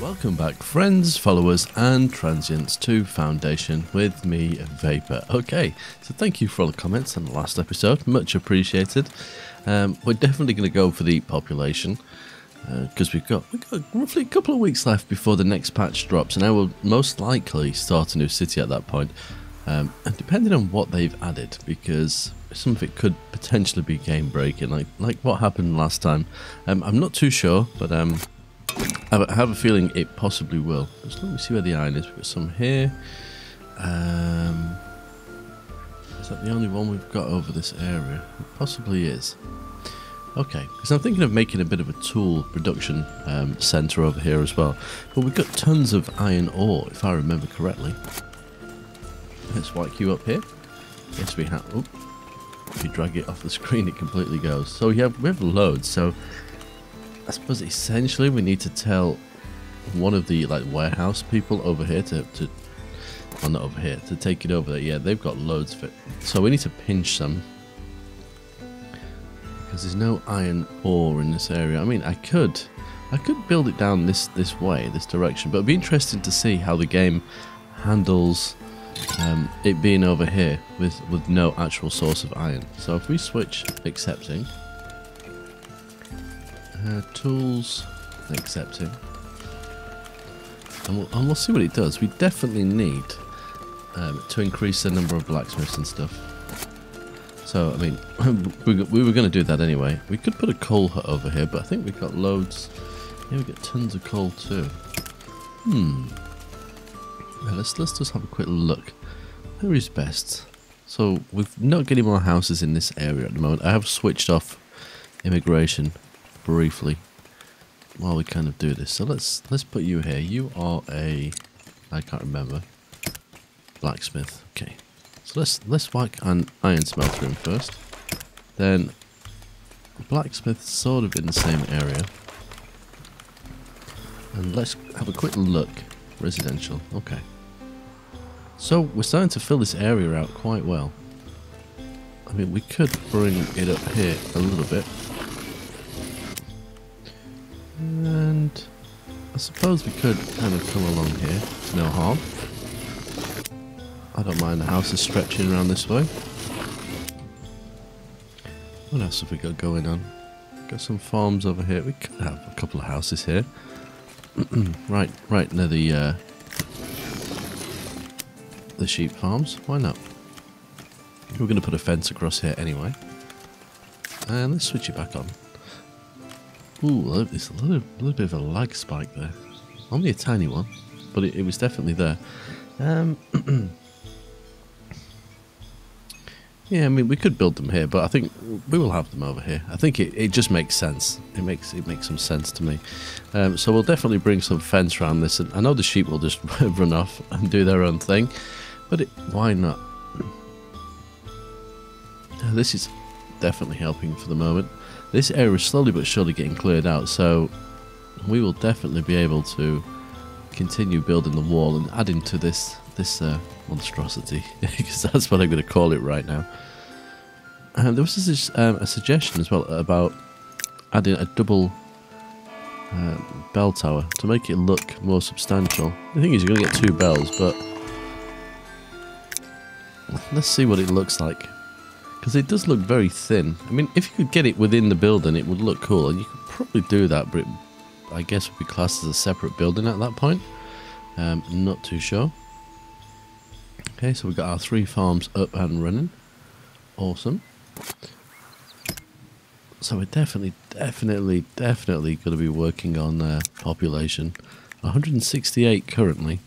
Welcome back, friends, followers and transients to Foundation with me, Vapor. Okay, so thank you for all the comments on the last episode, much appreciated. We're definitely going to go for the population because we've got roughly a couple of weeks left before the next patch drops, and I will most likely start a new city at that point, and depending on what they've added, because some of it could potentially be game breaking, like what happened last time. I'm not too sure, but I have a feeling it possibly will. Just let me see where the iron is. We've got some here. Is that the only one we've got over this area? It possibly is. Okay, because I'm thinking of making a bit of a tool production centre over here as well. But we've got tons of iron ore, if I remember correctly. Let's whack you up here. Yes, we have. Oh, if you drag it off the screen, it completely goes. So we have loads. So I suppose essentially we need to tell one of the warehouse people over here well, not over here, to take it over there. Yeah, they've got loads of it. So we need to pinch some, because there's no iron ore in this area. I mean, I could build it down this way, this direction, but it'd be interesting to see how the game handles it being over here with no actual source of iron. So if we switch accepting. Tools, accepting, and we'll see what it does. We definitely need to increase the number of blacksmiths and stuff. So, I mean, we were going to do that anyway. We could put a coal hut over here, but I think we've got loads. Yeah, we've got tons of coal too. Well, let's just have a quick look. Where is best? So, we're not getting more houses in this area at the moment. I have switched off immigration briefly while we kind of do this. So let's put you here. You are I can't remember, blacksmith. Okay, so let's whack an iron smelter in first, then blacksmith sort of in the same area, and let's have a quick look. Residential. Okay, so we're starting to fill this area out quite well. I mean, we could bring it up here a little bit. And I suppose we could kind of come along here, no harm. I don't mind the houses stretching around this way. What else have we got going on? Got some farms over here. We could have a couple of houses here. right near the sheep farms. Why not? We're going to put a fence across here anyway. And let's switch it back on. Ooh, there's a little bit of a lag spike there. Only a tiny one, but it was definitely there. Yeah, I mean, we could build them here, but I think we will have them over here. I think it just makes sense. It makes some sense to me. So we'll definitely bring some fence around this. And I know the sheep will just run off and do their own thing, but why not? This is definitely helping for the moment. This area is slowly but surely getting cleared out, so we will definitely be able to continue building the wall and adding to this monstrosity, because that's what I'm going to call it right now. There was a suggestion as well about adding a double bell tower to make it look more substantial. The thing is, you're going to get two bells, but let's see what it looks like. Because it does look very thin. I mean, if you could get it within the building, it would look cool. And you could probably do that, but it, I guess, would be classed as a separate building at that point. Not too sure. Okay, so we've got our 3 farms up and running. Awesome. So we're definitely going to be working on population. 168 currently.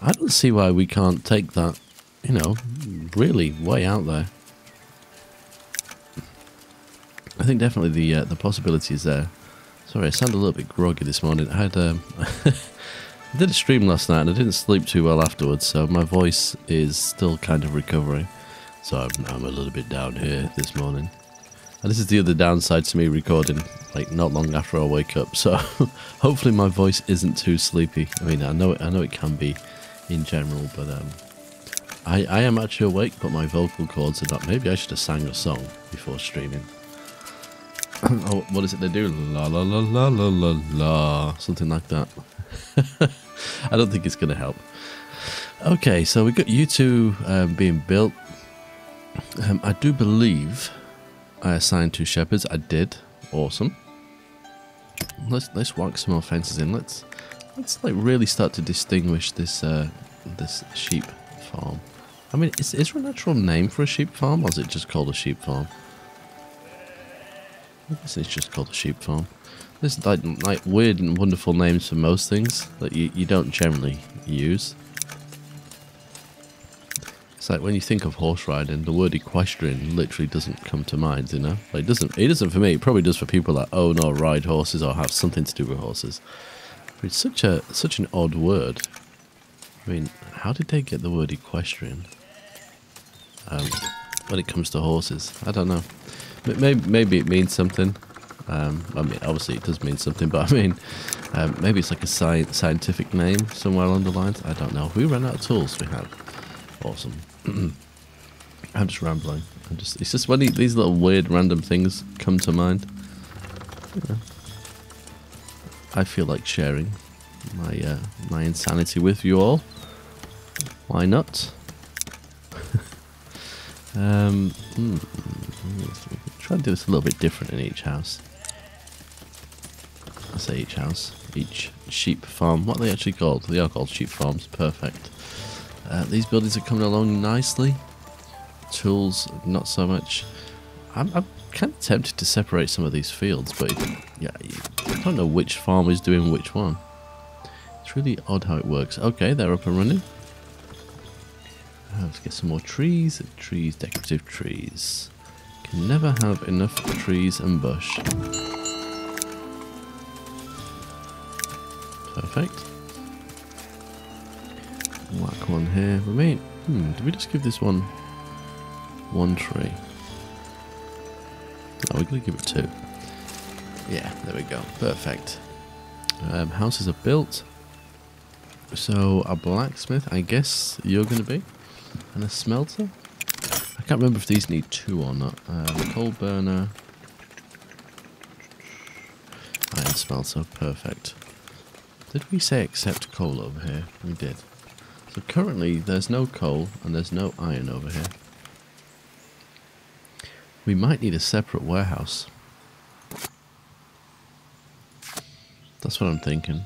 I don't see why we can't take that, you know, really way out there. I think definitely the possibility is there. Sorry, I sound a little bit groggy this morning. I had I did a stream last night and I didn't sleep too well afterwards, so my voice is still kind of recovering. So I'm a little bit down here this morning. And this is the other downside to me recording like not long after I wake up. So hopefully my voice isn't too sleepy. I mean, I know it can be in general, but I am actually awake, but my vocal cords are not. Maybe I should have sang a song before streaming. Oh, what is it they do? La la la la la la la. Something like that. I don't think it's going to help. Okay, so we got you two being built. I do believe I assigned 2 shepherds. I did. Awesome. Let's whack some more fences in. Let's like really start to distinguish this this sheep farm. I mean, is there a natural name for a sheep farm, or is it just called a sheep farm? I guess it's just called a sheep farm. There's like weird and wonderful names for most things that you don't generally use. It's like when you think of horse riding, the word equestrian literally doesn't come to mind, you know? Like it doesn't for me, it probably does for people that own or ride horses or have something to do with horses. But it's such an odd word. I mean, how did they get the word equestrian? When it comes to horses, I don't know. Maybe it means something. I mean, obviously it does mean something, but I mean, maybe it's like a scientific name somewhere along the lines. I don't know. If we ran out of tools, we have. Awesome. I'm just rambling. It's just when these little weird random things come to mind. You know, I feel like sharing my insanity with you all. Why not? Try and do this a little bit different in each house. I say each house, each sheep farm. What are they actually called? They are called sheep farms. Perfect. These buildings are coming along nicely. Tools, not so much. I'm kind of tempted to separate some of these fields, but yeah, I don't know which farm is doing which one. It's really odd how it works. Okay, they're up and running. Let's get some more trees. Trees, decorative trees. Can never have enough trees and bush. Perfect. Whack one here. Did we just give this one tree? No, we're going to give it 2. Yeah, there we go. Perfect. Houses are built. So a blacksmith, I guess you're going to be. And a smelter? I can't remember if these need 2 or not. Coal burner. Iron smelter, perfect. Did we say accept coal over here? We did. So currently there's no coal and there's no iron over here. We might need a separate warehouse. That's what I'm thinking.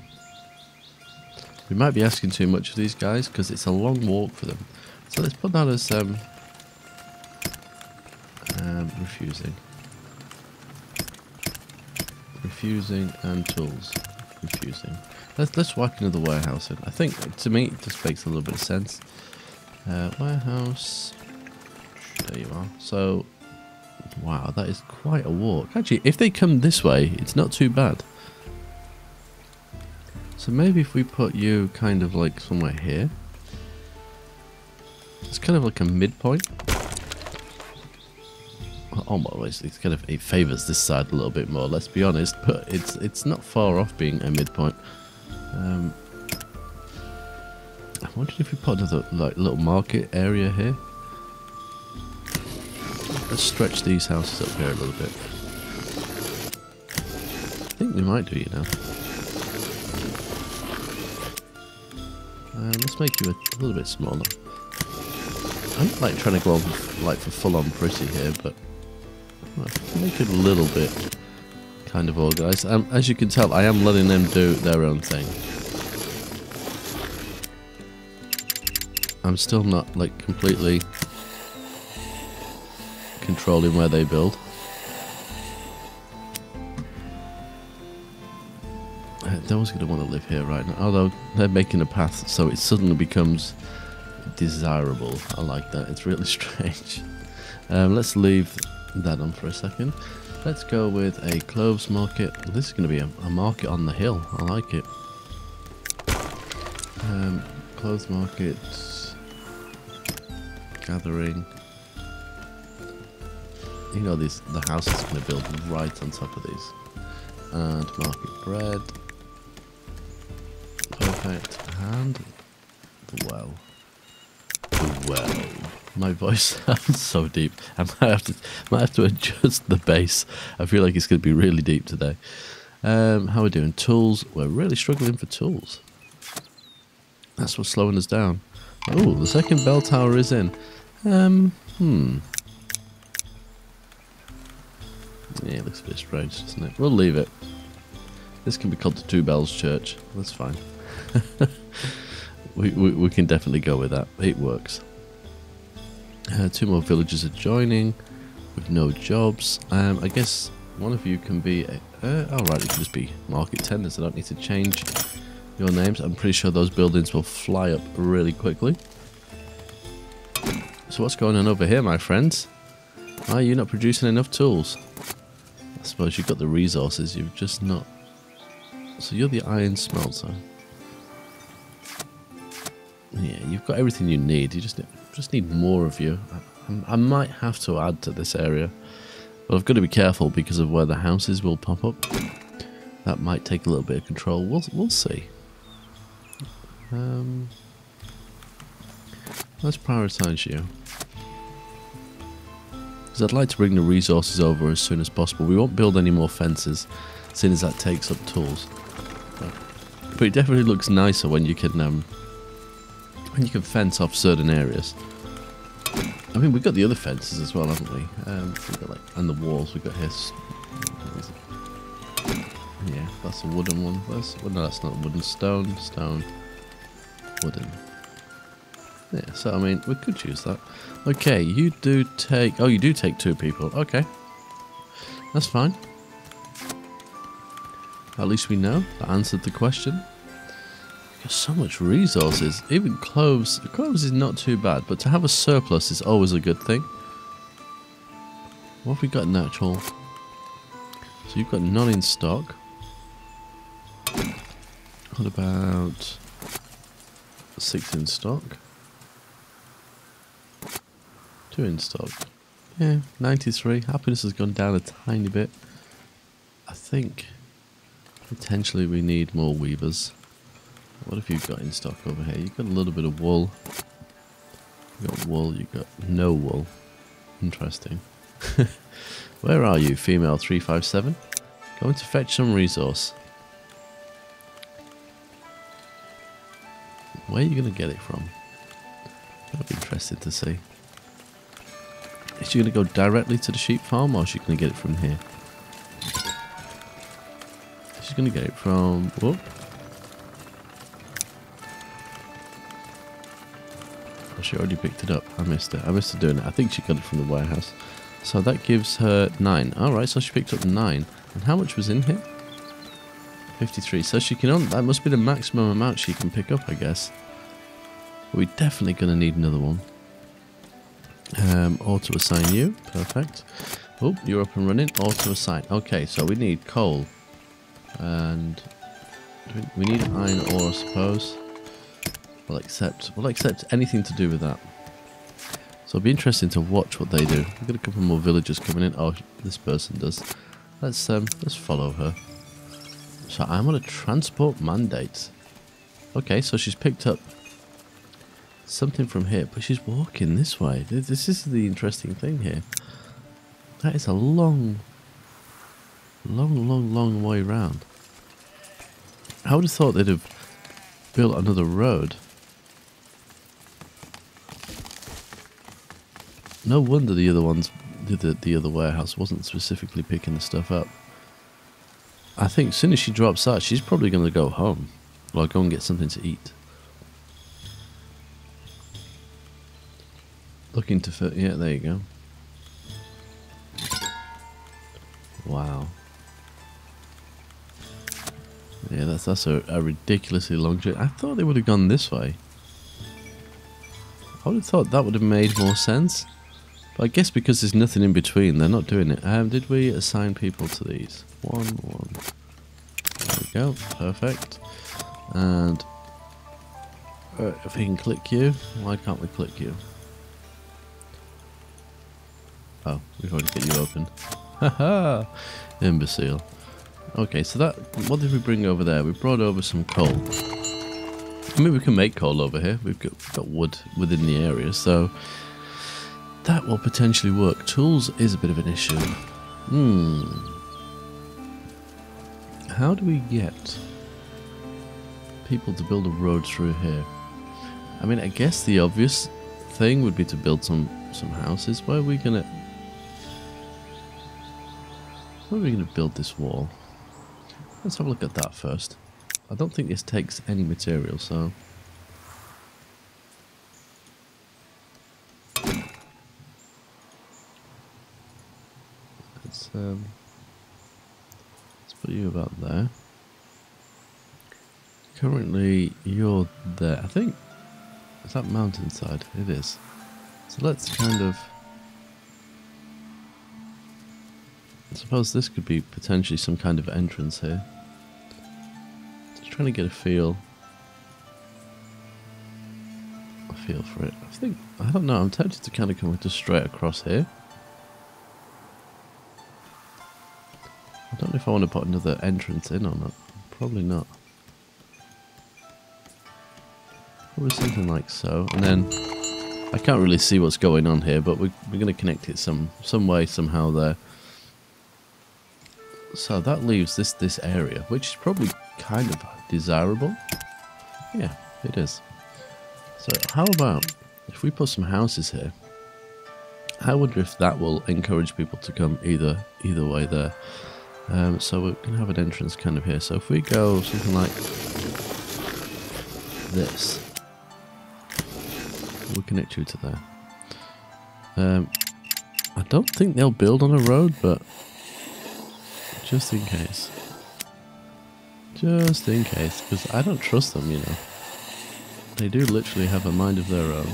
We might be asking too much of these guys because it's a long walk for them. So let's put that as refusing. Refusing and tools. Refusing. Let's whack another warehouse in. I think to me it just makes a little bit of sense. Warehouse. There you are. So wow, that is quite a walk. Actually, if they come this way, it's not too bad. So maybe if we put you kind of like somewhere here. It's kind of like a midpoint. Almost, it's kind of, it favours this side a little bit more, let's be honest, but it's not far off being a midpoint. I wondered if we put another like little market area here. Let's stretch these houses up here a little bit. I think we might do, you know. Let's make you a little bit smaller. I'm not like trying to go on like for full on pretty here, but make it a little bit kind of organised. As you can tell, I am letting them do their own thing. I'm still not like completely controlling where they build. They're always going to want to live here right now, although they're making a path so it suddenly becomes desirable. I like that. It's really strange. Let's leave that on for a second. Let's go with a clothes market. This is going to be a market on the hill. I like it. Clothes market. Gathering. You know, the house is going to build right on top of these. And market bread. Perfect. And the well. The well. My voice sounds so deep. I might have to adjust the bass. I feel like it's going to be really deep today. How are we doing? Tools. We're really struggling for tools. That's what's slowing us down. Oh, the second bell tower is in. Yeah, it looks a bit strange, doesn't it? We'll leave it. This can be called the Two Bells Church. That's fine. we can definitely go with that. It works. 2 more villagers are joining with no jobs. I guess one of you can be... alright, you can just be market tenders. I don't need to change your names. I'm pretty sure those buildings will fly up really quickly. So what's going on over here, my friends? Are you not producing enough tools? I suppose you've got the resources, you've just not... So you're the iron smelter. Yeah, you've got everything you need. You just need more of you. I might have to add to this area, but I've got to be careful because of where the houses will pop up. That might take a little bit of control. We'll see. Let's prioritize you, because I'd like to bring the resources over as soon as possible. We won't build any more fences, seeing as that takes up tools. But it definitely looks nicer when you can fence off certain areas. I mean, we've got the other fences as well, haven't we? We've got and the walls. We've got here. Yeah, that's a wooden one. No, that's not wooden. Stone, wooden. Yeah, so I mean, we could use that. Okay, you do take... Oh, you do take 2 people. Okay. That's fine. At least we know. That answered the question. Got so much resources. Even cloves. Cloves is not too bad, but to have a surplus is always a good thing. What have we got in actual? So you've got none in stock. What about 6 in stock? 2 in stock. Yeah, 93. Happiness has gone down a tiny bit. I think potentially we need more weavers. What have you got in stock over here? You've got a little bit of wool. You've got wool, you've got no wool. Interesting. Where are you, female 357? Going to fetch some resource. Where are you going to get it from? That'll be interesting to see. Is she going to go directly to the sheep farm, or is she going to get it from here? She's going to get it from... Whoop. Oh, she already picked it up. I missed it. I missed her doing it. I think she got it from the warehouse. So that gives her 9. Alright, so she picked up 9. And how much was in here? 53. So she can only... That must be the maximum amount she can pick up, I guess. But we're definitely going to need another one. Auto assign you. Perfect. Oh, you're up and running. Auto assign. Okay, so we need coal. And we need iron ore, I suppose. We'll accept anything to do with that. So it'll be interesting to watch what they do. We've got a couple more villagers coming in. Oh, this person does. Let's follow her. So I'm on a transport mandate. Okay, so she's picked up something from here, but she's walking this way. This is the interesting thing here. That is a long way round. I would have thought they'd have built another road. No wonder the other ones, the other warehouse wasn't specifically picking the stuff up. I think as soon as she drops that, she's probably going to go home. Well, go and get something to eat. Looking to fit. Yeah, there you go. Wow. Yeah, that's a ridiculously long journey. I thought they would have gone this way. I would have thought that would have made more sense. But I guess because there's nothing in between, they're not doing it. Did we assign people to these? 1, 1. There we go. Perfect. And if we can click you, why can't we click you? Oh, we've already got you open. Haha! Imbecile. Okay, so that... What did we bring over there? We brought over some coal. I mean, we can make coal over here. We've got wood within the area, so... That will potentially work. Tools is a bit of an issue. how do we get people to build a road through here? I mean, I guess the obvious thing would be to build some houses. Where are we gonna build this wall? Let's have a look at that first. I don't think this takes any material, so let's put you about there. Currently you're there. I think, is that mountainside? It is. So let's kind of, I suppose this could be potentially some kind of entrance here. Just trying to get a feel for it. I don't know, I'm tempted to kind of come just straight across here. I don't know if I want to put another entrance in or not. Probably not. Probably something like so. And then I can't really see what's going on here, but we're going to connect it some way, somehow there. So that leaves this area, which is probably kind of desirable. Yeah, it is. So how about if we put some houses here? I wonder if that will encourage people to come either way there. So we're going to have an entrance kind of here. So if we go something like this, we'll connect you to there. I don't think they'll build on a road, but just in case. Just in case, because I don't trust them, you know. They do literally have a mind of their own.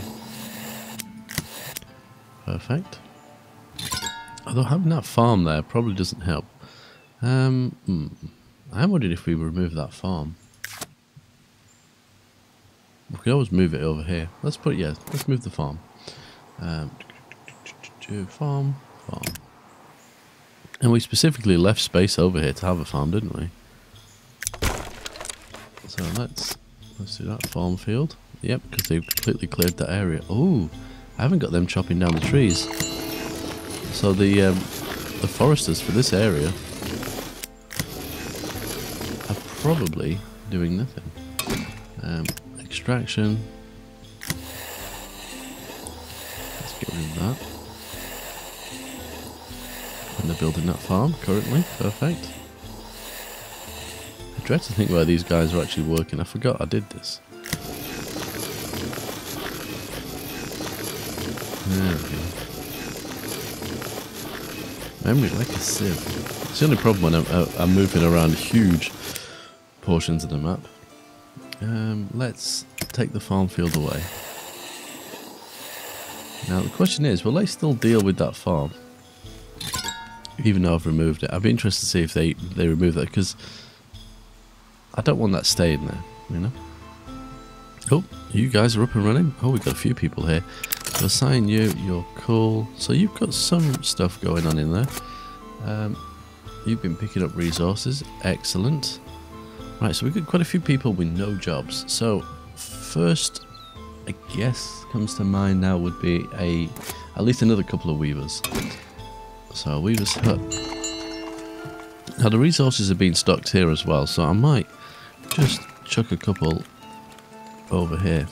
Perfect. Although having that farm there probably doesn't help. I'm wondering if we remove that farm. We could always move it over here. Let's move the farm. Farm. And we specifically left space over here to have a farm, didn't we? So let's do that farm field. Yep, because they've completely cleared that area. Oh, I haven't got them chopping down the trees. So the foresters for this area are probably doing nothing. Extraction. Let's get rid of that. And they're building that farm currently. Perfect. I dread to think where these guys are actually working. I forgot I did this. There we go. Memory like a sieve. It's the only problem when I'm moving around huge portions of the map. Let's take the farm field away. Now the question is, will they still deal with that farm? Even though I've removed it. I'd be interested to see if they remove that, because I don't want that staying there, you know? Oh, you guys are up and running? Oh, we've got a few people here. So assign you, you're cool. So you've got some stuff going on in there. You've been picking up resources. Excellent. Right, so we've got quite a few people with no jobs. So first, I guess, comes to mind now would be at least another couple of weavers. So a weaver's hut. Now the resources are being stocked here as well, so I might just chuck a couple over here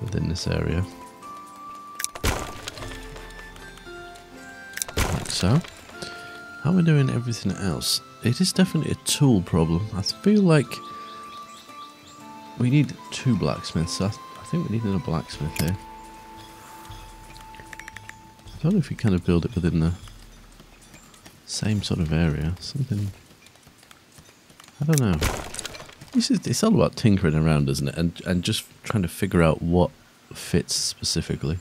within this area. Like so. How are we doing everything else? It is definitely a tool problem. I feel like we need 2 blacksmiths. So I think we need another blacksmith here. I don't know if we kind of build it within the same sort of area. Something, I don't know. It's all about tinkering around, isn't it? And just trying to figure out what fits specifically.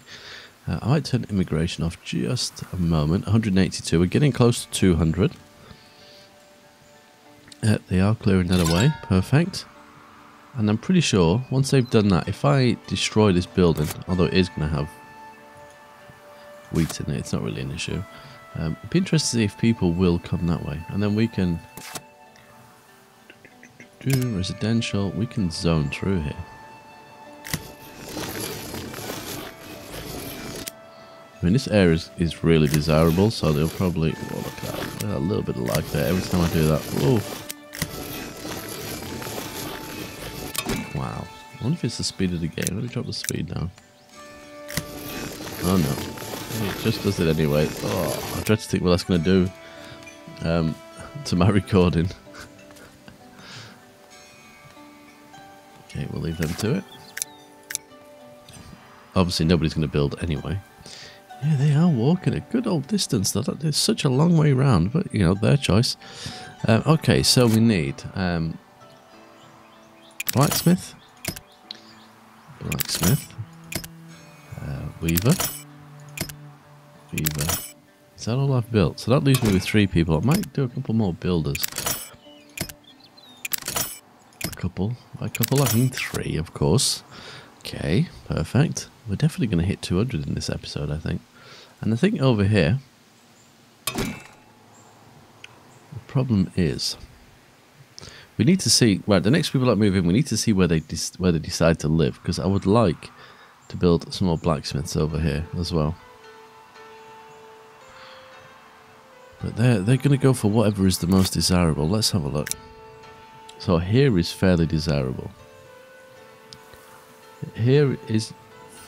I might turn immigration off just a moment. 182. We're getting close to 200. They are clearing that away. Perfect. And I'm pretty sure once they've done that, if I destroy this building, although it is going to have wheat in it, it's not really an issue. It'd be interesting to see if people will come that way. And then we can do residential. We can zone through here. I mean, this area is really desirable, so they'll probably... Oh, look at that. There's a little bit of lag there every time I do that. Whoa. Wow. I wonder if it's the speed of the game. Let me drop the speed down. Oh no. It just does it anyway. Oh, I dread to think what that's going to do to my recording. Okay, we'll leave them to it. Obviously nobody's going to build anyway. Yeah, they are walking a good old distance. It's such a long way round, but, you know, their choice. Okay, so we need blacksmith, weaver. Is that all I've built? So that leaves me with 3 people. I might do a couple more builders. By couple, I mean 3, of course. Okay, perfect. We're definitely going to hit 200 in this episode, I think. And I think over here, the problem is, we need to see, right, the next people that move in, we need to see where they decide to live, because I would like to build some more blacksmiths over here as well. But they're going to go for whatever is the most desirable. Let's have a look. So here is fairly desirable. Here is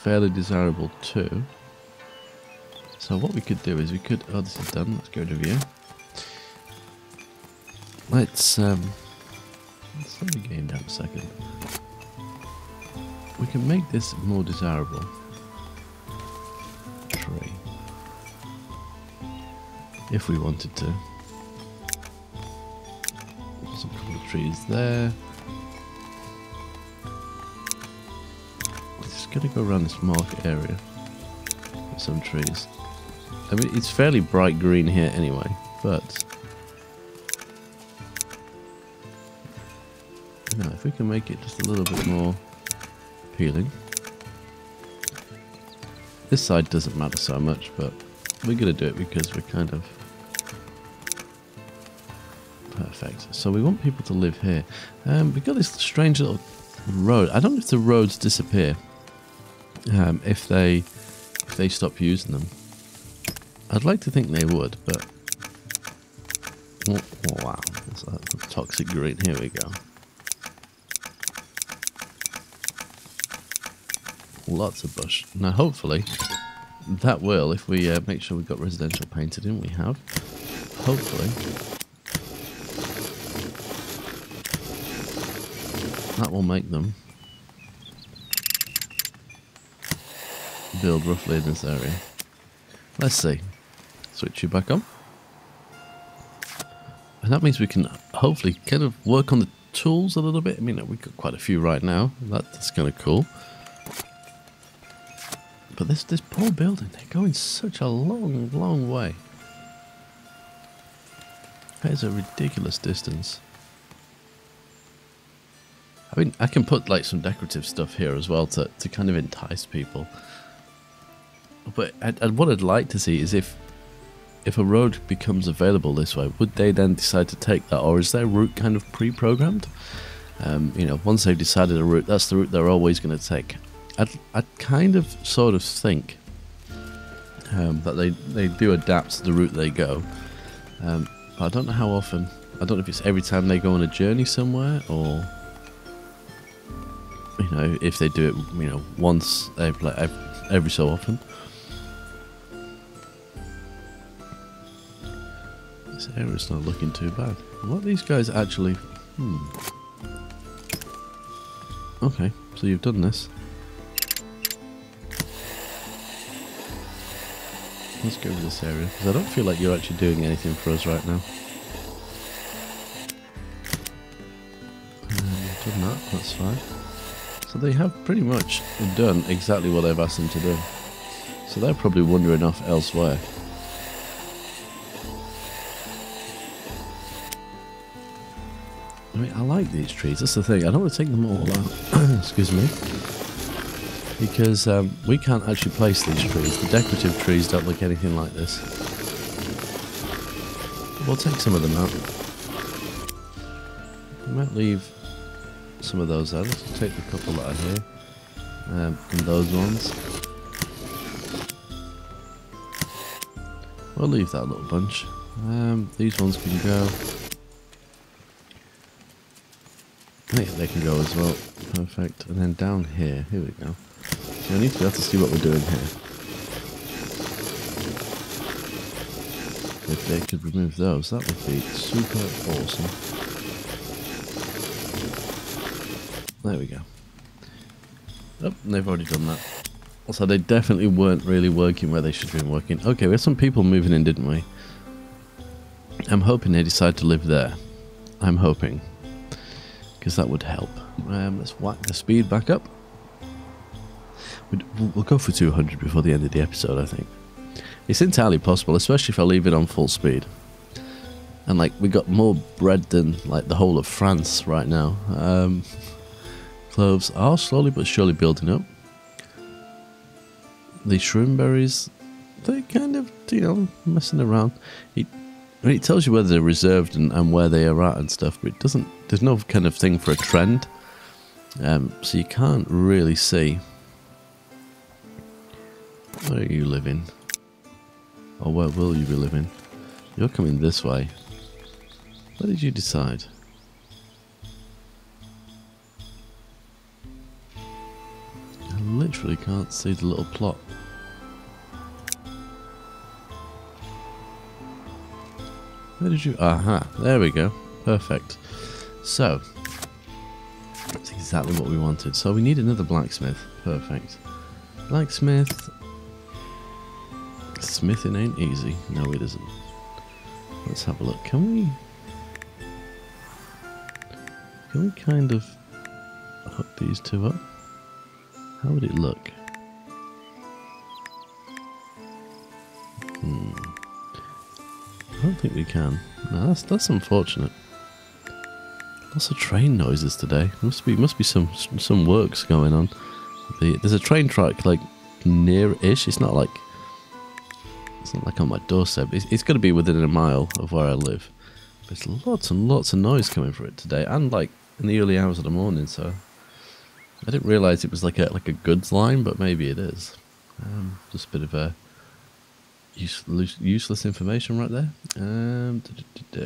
fairly desirable too. So what we could do is we could... Oh, this is done. Let's get rid of you. Let's slow the game down a second. We can make this more desirable. Tree. If we wanted to. There's a couple of trees there. Just gonna go around this market area with some trees. I mean, it's fairly bright green here anyway, but you know, if we can make it just a little bit more appealing. This side doesn't matter so much, but we're gonna do it because we're kind of perfect. So we want people to live here. We've got this strange little road. I don't know if the roads disappear if they stop using them. I'd like to think they would, but oh wow, that's a toxic green. Here we go. Lots of bush. Now hopefully that will, if we make sure we've got residential painted in, we have. Hopefully that will make them build roughly in this area. Let's see. Switch you back on. And that means we can hopefully kind of work on the tools a little bit. I mean, we've got quite a few right now. That's kind of cool. But this poor building, they're going such a long way. That is a ridiculous distance. I mean, I can put like some decorative stuff here as well to kind of entice people. But what I'd like to see is if a road becomes available this way, would they then decide to take that, or is their route kind of pre-programmed? You know, once they've decided a route, that's the route they're always going to take. I'd kind of sort of think that they do adapt to the route they go. But I don't know how often. I don't know if it's every time they go on a journey somewhere, or you know, if they do it, you know, once every so often. This area's not looking too bad. What these guys actually... Okay, so you've done this. Let's go over this area, because I don't feel like you're actually doing anything for us right now. You've done that, that's fine. So they have pretty much done exactly what I've asked them to do. So they're probably wandering off elsewhere. I mean, I like these trees, that's the thing. I don't want to take them all out, excuse me, because we can't actually place these trees. The decorative trees don't look anything like this. We'll take some of them out. We might leave some of those out. Let's take the couple that are here, and those ones. We'll leave that little bunch. These ones can go. Yeah, they can go as well. Perfect. And then down here we go. So I need to be able to see what we're doing here. If they could remove those, that would be super awesome. There we go. Oh, they've already done that. So they definitely weren't really working where they should have been working. Okay, we had some people moving in, didn't we? I'm hoping they decide to live there. I'm hoping. Because that would help. Let's whack the speed back up. We'll go for 200 before the end of the episode, I think. It's entirely possible, especially if I leave it on full speed. And like, we got more bread than like the whole of France right now. Cloves are slowly but surely building up. The shroom berries, they're kind of, you know, messing around. It tells you whether they're reserved and where they are at and stuff, but it doesn't, there's no kind of thing for a trend. So you can't really see. Where are you living? Or where will you be living? You're coming this way. What did you decide? I literally can't see the little plot. Where did you... Aha, there we go. Perfect. So, that's exactly what we wanted. So we need another blacksmith. Perfect. Blacksmith... Smithing ain't easy. No, it isn't. Let's have a look. Can we kind of hook these two up? How would it look? I don't think we can. No, that's unfortunate. Lots of train noises today. Must be some works going on. There's a train track like near-ish. It's not like on my doorstep. It's got to be within a mile of where I live. But there's lots and lots of noise coming for it today, and like in the early hours of the morning. So I didn't realise it was like a goods line, but maybe it is. Just a bit of a useless information right there.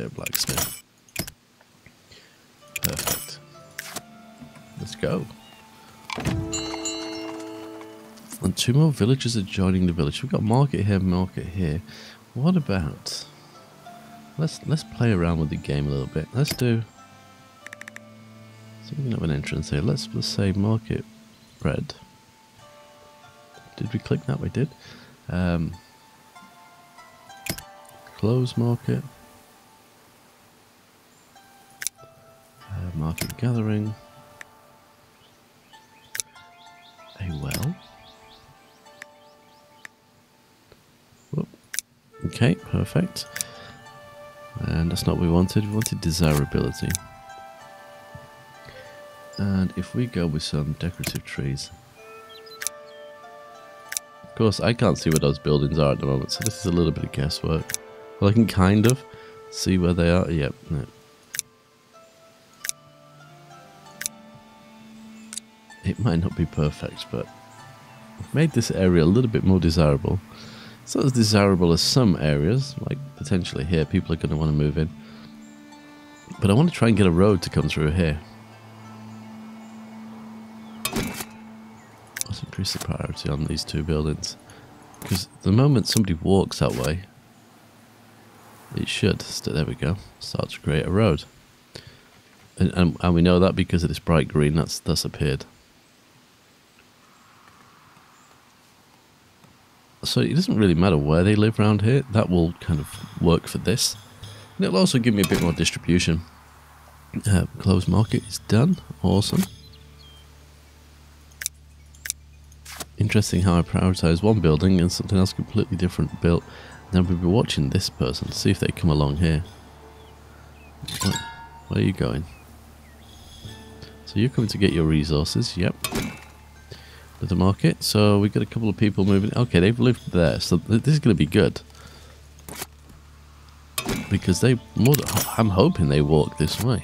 Blacksmith. Perfect. Let's go. And 2 more villagers are joining the village. We've got market here, market here. What about... Let's play around with the game a little bit. Let's do... So we can have an entrance here. Let's say market bread. Did we click that? We did. Close market. Market gathering. A well. Whoop. Okay, perfect. And that's not what we wanted. We wanted desirability. And if we go with some decorative trees. Of course, I can't see where those buildings are at the moment, so this is a little bit of guesswork. Well, I can kind of see where they are. Yep, no. It might not be perfect, but I've made this area a little bit more desirable. It's not as desirable as some areas, like potentially here, people are going to want to move in. But I want to try and get a road to come through here. Let's increase the priority on these 2 buildings. Because the moment somebody walks that way, it should, there we go, start to create a road. And we know that because of this bright green that's appeared. So it doesn't really matter where they live around here, that will kind of work for this. And it'll also give me a bit more distribution. Closed market is done, awesome. Interesting how I prioritise one building and something else completely different built. Then we'll be watching this person to see if they come along here. Where are you going? So you're coming to get your resources, yep. To the market, so we've got a couple of people moving. Okay, they've lived there, so this is going to be good. Because I'm hoping they walk this way.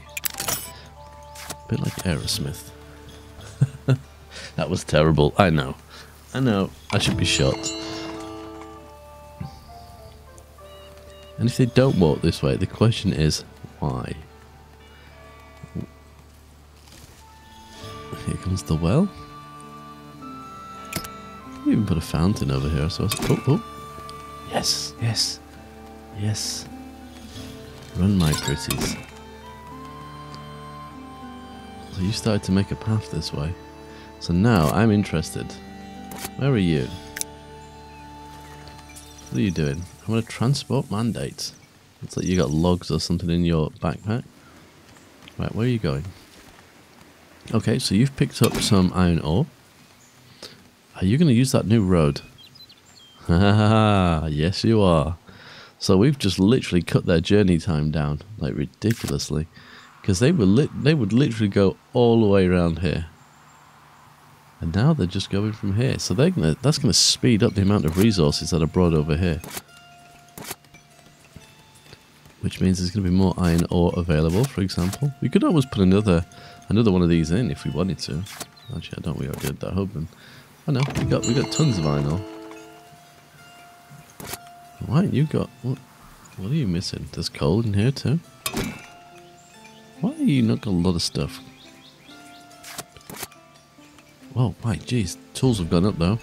A bit like Aerosmith. That was terrible, I know. I should be shot. And if they don't walk this way, the question is, why? Here comes the well. We even put a fountain over here, so oh. Yes, yes, yes. Run, my pretties. So you started to make a path this way. So now I'm interested. Where are you? What are you doing? I'm going to transport mandates. Looks like you got logs or something in your backpack. Right, where are you going? Okay, so you've picked up some iron ore. Are you going to use that new road? Haha, yes you are. So we've just literally cut their journey time down, like ridiculously. Because they would literally go all the way around here. And now they're just going from here. So that's gonna speed up the amount of resources that are brought over here. Which means there's gonna be more iron ore available, for example. We could always put another one of these in if we wanted to. Actually, I don't. We already did that hoping. Oh no, we got tons of iron ore. Right, you got what are you missing? There's coal in here too. Why are you not got a lot of stuff? Whoa, my jeez, tools have gone up though.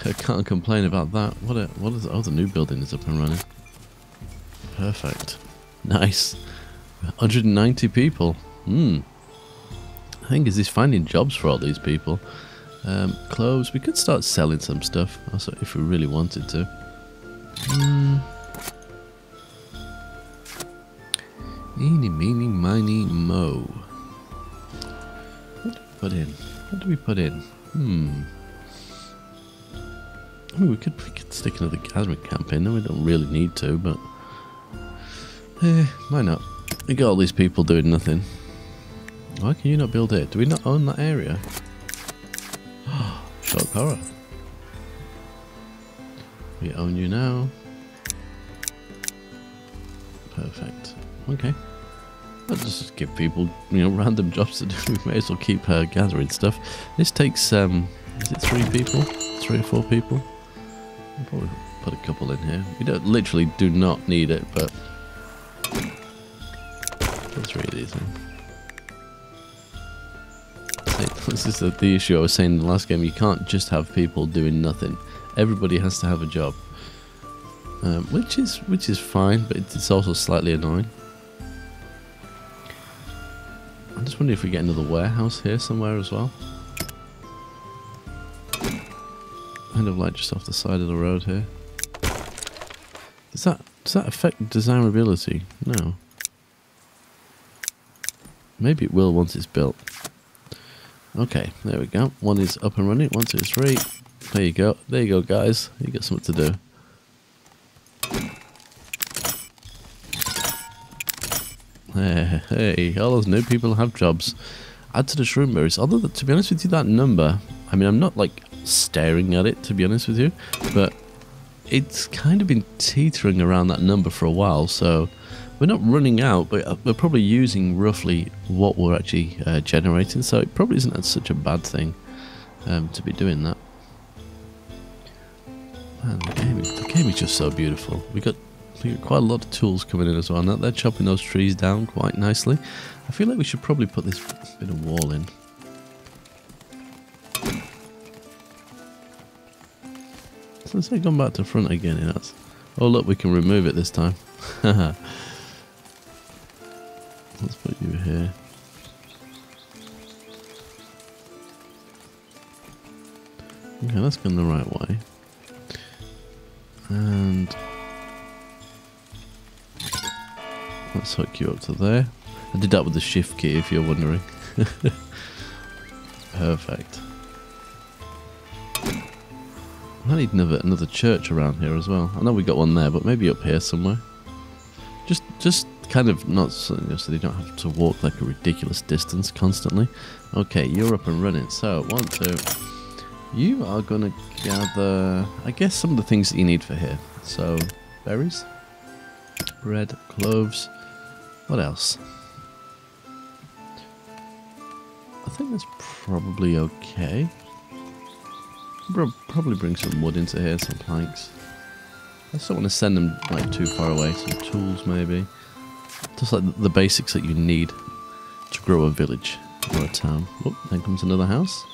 I can't complain about that. What is oh, the new building is up and running. Perfect. Nice. 190 people. I think is this finding jobs for all these people. Clothes. We could start selling some stuff also if we really wanted to. Eeny, meeny, miny, mo. What do we put in? What do we put in? I mean, we could stick another gathering camp in. No, we don't really need to, but why not? We got all these people doing nothing. Why can you not build it? Do we not own that area? Shock horror. We own you now. Perfect. Okay. Let's just give people, random jobs to do. We may as well keep gathering stuff. This takes, is it 3 people? 3 or 4 people? I'll probably put a couple in here. We literally do not need it, but put 3 of these in. This is the issue I was saying in the last game. You can't just have people doing nothing. Everybody has to have a job, which is fine, but it's also slightly annoying. I'm just wondering if we get another warehouse here somewhere as well. Kind of like just off the side of the road here. Does that affect desirability? No. Maybe it will once it's built. Okay, there we go. One is up and running. 1, 2, 3. There you go. There you go, guys. You got something to do. Hey, all those new people have jobs. Add to the shroom berries. Although, to be honest with you, that number, I mean, I'm not like staring at it, to be honest with you, but it's kind of been teetering around that number for a while, so we're not running out, but we're probably using roughly what we're actually generating, so it probably isn't such a bad thing to be doing that. Man, the game is just so beautiful. We got quite a lot of tools coming in as well. Now they're chopping those trees down quite nicely. I feel like we should probably put this bit of wall in. So let's say gone back to front again. Yeah, oh look, we can remove it this time. Let's put you here. Okay, that's gone the right way. And let's hook you up to there. I did that with the shift key if you're wondering. Perfect. I need another church around here as well. I know we got one there, but maybe up here somewhere. Just kind of not so they don't have to walk like a ridiculous distance constantly. Okay, you're up and running. So 1, 2. You are gonna gather, I guess, some of the things that you need for here. So berries, bread, cloves. What else? I think that's probably okay. Probably bring some wood into here, some planks. I just don't want to send them like too far away. Some tools maybe. Just like the basics that you need to grow a village or a town. Oh, then comes another house.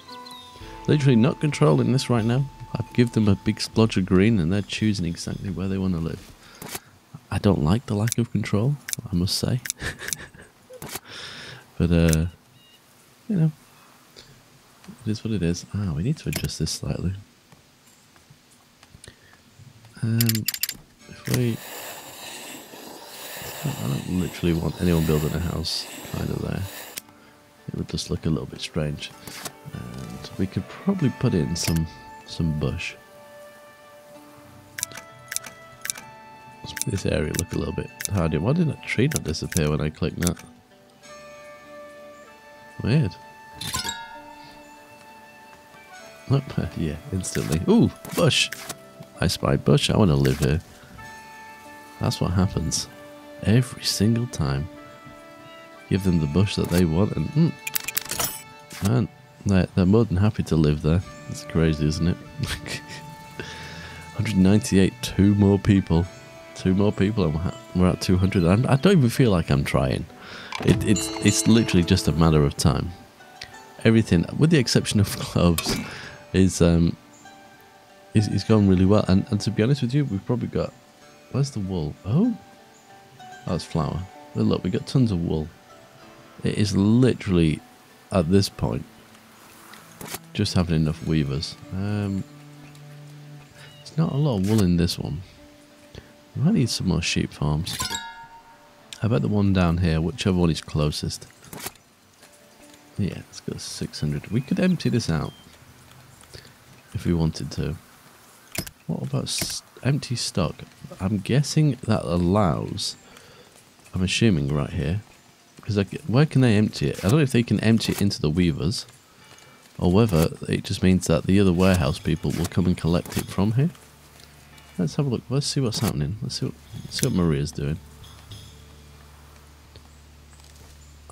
Literally not controlling this right now. I've given them a big splodge of green and they're choosing exactly where they want to live. I don't like the lack of control, I must say. But, you know, it is what it is. Ah, we need to adjust this slightly. If we... I don't literally want anyone building a house kind of there. It would just look a little bit strange. And we could probably put in some bush. Let's make this area look a little bit harder. Why did that tree not disappear when I clicked that? Weird. Oh, yeah, instantly. Ooh, bush! I spy bush. I want to live here. That's what happens every single time. Give them the bush that they want and man, they're more than happy to live there. It's crazy, isn't it? 198, two more people and we're at 200. I don't even feel like I'm trying. It's literally just a matter of time. Everything, with the exception of cloves, is going really well. And to be honest with you, we've probably got... Where's the wool? Oh, that's flour. But look, we got tons of wool. It is literally, at this point, just having enough weavers. There's not a lot of wool in this one. We might need some more sheep farms. I bet the one down here, whichever one is closest. Yeah, let's go 600. We could empty this out if we wanted to. What about empty stock? I'm guessing that allows... I'm assuming right here. Because where can they empty it? I don't know if they can empty it into the weavers. Or whether it just means that the other warehouse people will come and collect it from here. Let's have a look. Let's see what's happening. Let's see what Maria's doing.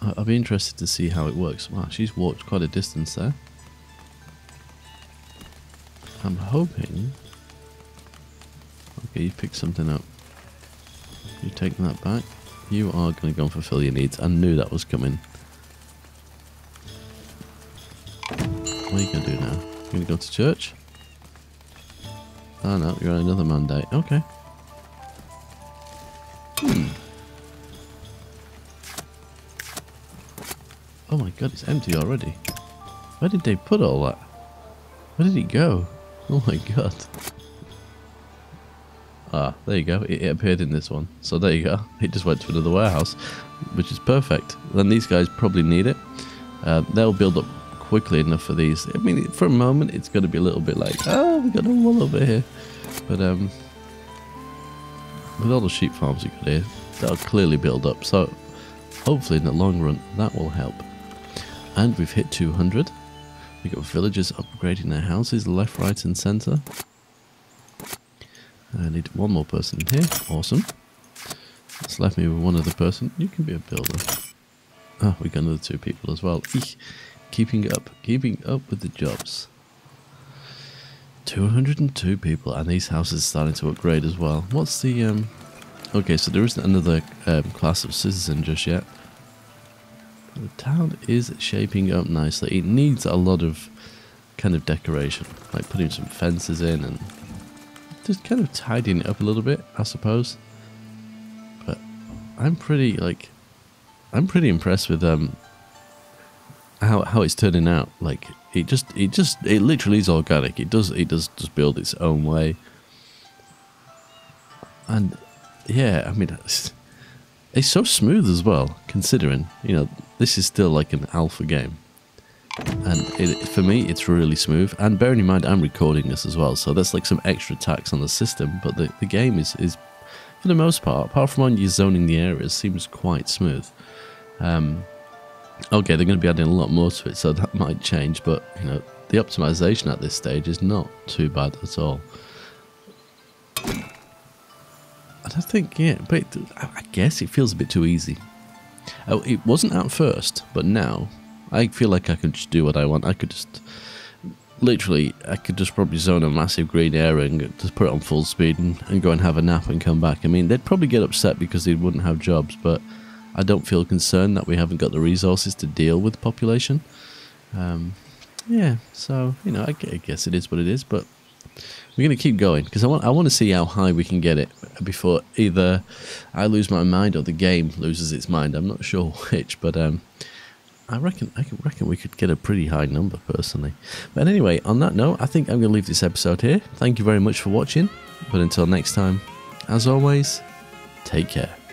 I'll be interested to see how it works. Wow, she's walked quite a distance there. I'm hoping... Okay, you picked something up. You taking that back? You are going to go and fulfill your needs. I knew that was coming. What are you going to do now? You going to go to church? Oh no, you're on another mandate. Okay. Oh my god, it's empty already. Where did they put all that? Where did it go? Oh my god. Ah, there you go. It appeared in this one. So there you go. It just went to another warehouse, which is perfect. Then these guys probably need it. They'll build up quickly enough for these. I mean, for a moment, it's going to be a little bit like, oh, we got a wall over here. But with all the sheep farms you got here, that'll clearly build up. So hopefully in the long run, that will help. And we've hit 200. We've got villagers upgrading their houses left, right, and centre. I need one more person in here. Awesome. That's left me with one other person. You can be a builder. Oh, we got another two people as well. Eek. Keeping up with the jobs. 202 people, and these houses are starting to upgrade as well. What's the okay, so there isn't another class of citizen just yet. The town is shaping up nicely. It needs a lot of kind of decoration, like putting some fences in and just kind of tidying it up a little bit, I suppose. But I'm pretty impressed with how it's turning out. Like it literally is organic. It does just build its own way. And yeah, I mean it's so smooth as well, considering, you know, this is still like an alpha game. And for me, it's really smooth. And bearing in mind, I'm recording this as well, so that's like some extra tax on the system. But the game is, for the most part, apart from when you're zoning the areas, seems quite smooth. Okay, they're going to be adding a lot more to it, so that might change. But, you know, the optimization at this stage is not too bad at all. And I think, yeah, but I guess it feels a bit too easy. Oh, it wasn't at first, but now I feel like I can just do what I want. I could just literally, I could just probably zone a massive green area and just put it on full speed and go and have a nap and come back. I mean, they'd probably get upset because they wouldn't have jobs, but I don't feel concerned that we haven't got the resources to deal with population. Yeah, so, you know, I guess it is what it is, but we're going to keep going, because I want to see how high we can get it before either I lose my mind or the game loses its mind. I'm not sure which, but I reckon we could get a pretty high number, personally. But anyway, on that note, I think I'm going to leave this episode here. Thank you very much for watching, but until next time, as always, take care.